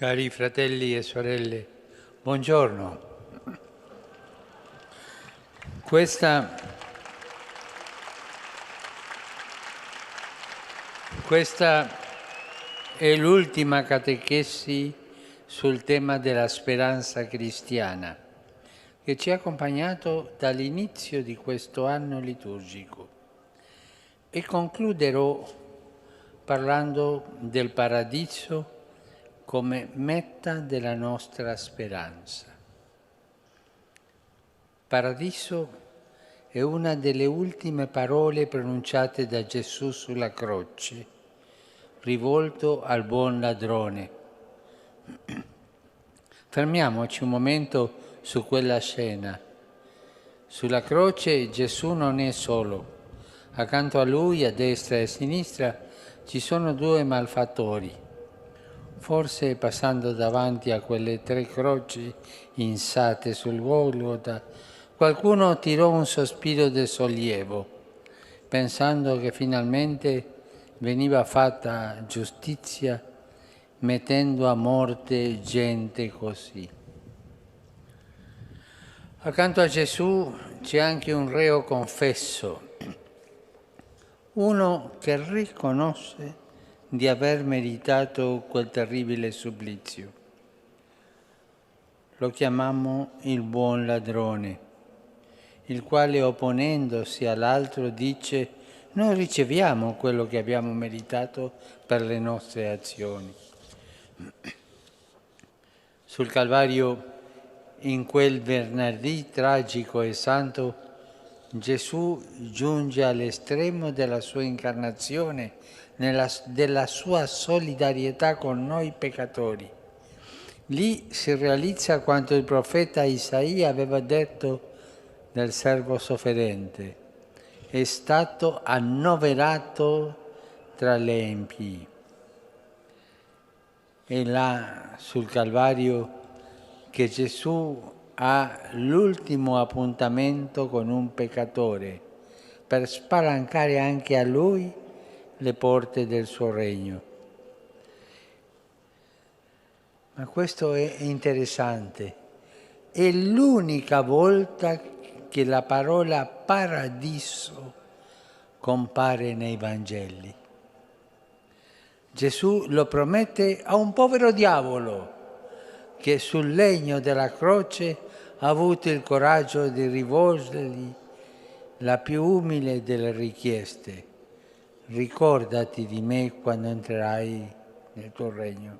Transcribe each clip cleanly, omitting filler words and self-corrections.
Cari fratelli e sorelle, buongiorno. Questa è l'ultima catechesi sul tema della speranza cristiana, che ci ha accompagnato dall'inizio di questo anno liturgico. E concluderò parlando del paradiso come meta della nostra speranza. Paradiso è una delle ultime parole pronunciate da Gesù sulla croce, rivolto al buon ladrone. Fermiamoci un momento su quella scena. Sulla croce Gesù non è solo. Accanto a lui, a destra e a sinistra, ci sono due malfattori. Forse passando davanti a quelle 3 croci insate sul Golgota, qualcuno tirò un sospiro di sollievo, pensando che finalmente veniva fatta giustizia mettendo a morte gente così. Accanto a Gesù c'è anche un reo confesso, uno che riconosce di aver meritato quel terribile supplizio. Lo chiamiamo il buon ladrone, il quale opponendosi all'altro dice: noi riceviamo quello che abbiamo meritato per le nostre azioni. Sul Calvario, in quel venerdì tragico e santo, Gesù giunge all'estremo della sua incarnazione, della sua solidarietà con noi peccatori. Lì si realizza quanto il profeta Isaia aveva detto del servo sofferente: è stato annoverato tra le empii. È là sul Calvario che Gesù ha l'ultimo appuntamento con un peccatore per spalancare anche a lui le porte del suo regno. Ma questo è interessante. È l'unica volta che la parola paradiso compare nei Vangeli. Gesù lo promette a un povero diavolo che sul legno della croce ha avuto il coraggio di rivolgergli la più umile delle richieste: ricordati di me quando entrerai nel tuo regno.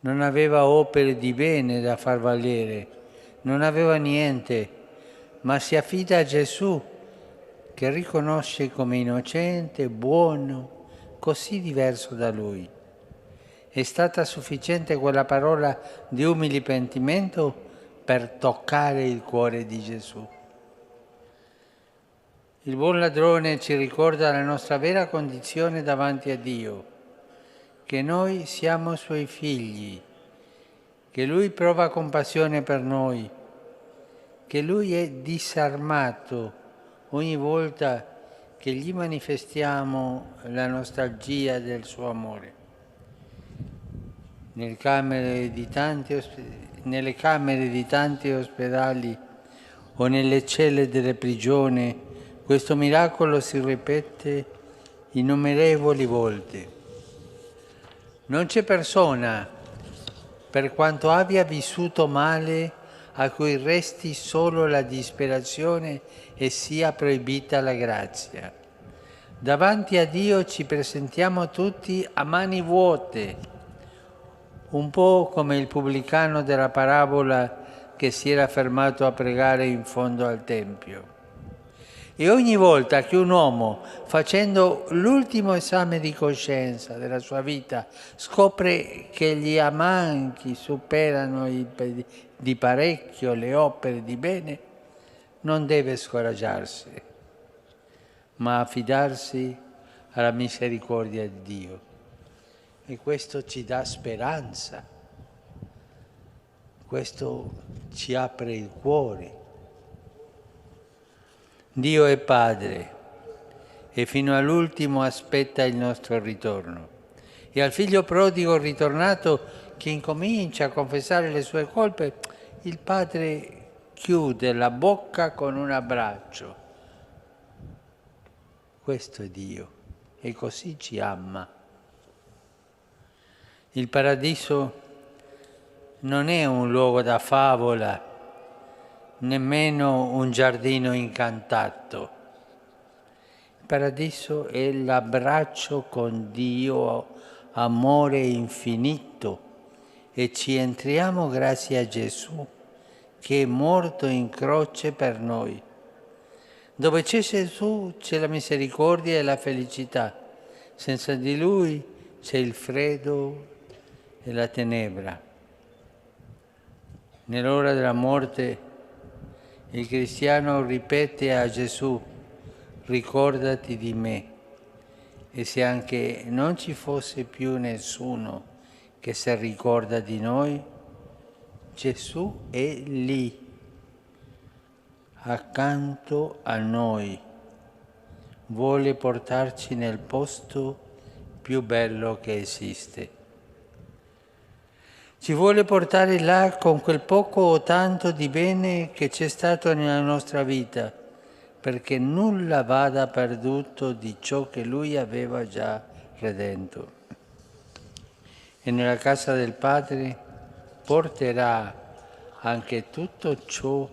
Non aveva opere di bene da far valere, non aveva niente, ma si affida a Gesù, che riconosce come innocente, buono, così diverso da lui. È stata sufficiente quella parola di umile pentimento per toccare il cuore di Gesù. Il buon ladrone ci ricorda la nostra vera condizione davanti a Dio, che noi siamo Suoi figli, che Lui prova compassione per noi, che Lui è disarmato ogni volta che gli manifestiamo la nostalgia del suo amore. Nelle camere di tanti ospedali o nelle celle delle prigioni, questo miracolo si ripete innumerevoli volte. Non c'è persona, per quanto abbia vissuto male, a cui resti solo la disperazione e sia proibita la grazia. Davanti a Dio ci presentiamo tutti a mani vuote, un po' come il pubblicano della parabola che si era fermato a pregare in fondo al Tempio. E ogni volta che un uomo, facendo l'ultimo esame di coscienza della sua vita, scopre che gli ammanchi superano di parecchio le opere di bene, non deve scoraggiarsi, ma affidarsi alla misericordia di Dio. E questo ci dà speranza, questo ci apre il cuore. Dio è Padre e fino all'ultimo aspetta il nostro ritorno. E al figlio prodigo ritornato che incomincia a confessare le sue colpe, il padre chiude la bocca con un abbraccio. Questo è Dio e così ci ama. Il paradiso non è un luogo da favola, nemmeno un giardino incantato. Il paradiso è l'abbraccio con Dio, amore infinito, e ci entriamo grazie a Gesù che è morto in croce per noi. Dove c'è Gesù c'è la misericordia e la felicità. Senza di Lui c'è il freddo e la tenebra. Nell'ora della morte il cristiano ripete a Gesù: ricordati di me. E se anche non ci fosse più nessuno che si ricorda di noi, Gesù è lì, accanto a noi, vuole portarci nel posto più bello che esiste. Ci vuole portare là con quel poco o tanto di bene che c'è stato nella nostra vita, perché nulla vada perduto di ciò che Lui aveva già redento. E nella casa del Padre porterà anche tutto ciò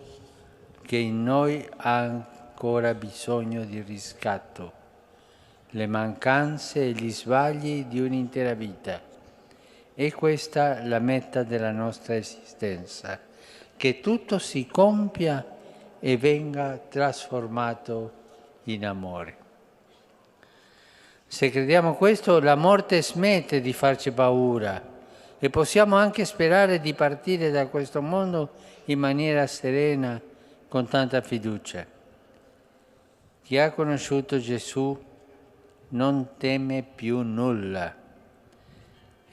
che in noi ha ancora bisogno di riscatto, le mancanze e gli sbagli di un'intera vita. E questa è la meta della nostra esistenza, che tutto si compia e venga trasformato in amore. Se crediamo questo, la morte smette di farci paura e possiamo anche sperare di partire da questo mondo in maniera serena, con tanta fiducia. Chi ha conosciuto Gesù non teme più nulla.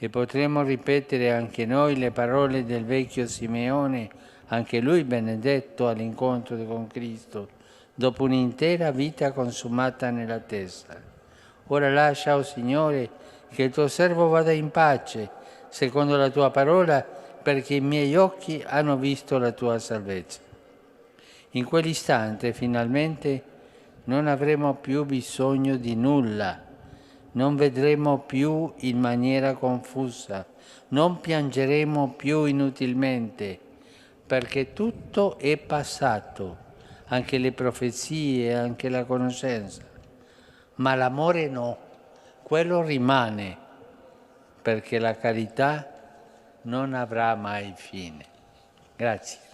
E potremo ripetere anche noi le parole del vecchio Simeone, anche lui benedetto all'incontro con Cristo, dopo un'intera vita consumata nell'attesa. Ora lascia, o Signore, che il tuo servo vada in pace, secondo la tua parola, perché i miei occhi hanno visto la tua salvezza. In quell'istante, finalmente, non avremo più bisogno di nulla. Non vedremo più in maniera confusa, non piangeremo più inutilmente, perché tutto è passato, anche le profezie, anche la conoscenza. Ma l'amore no, quello rimane, perché la carità non avrà mai fine. Grazie.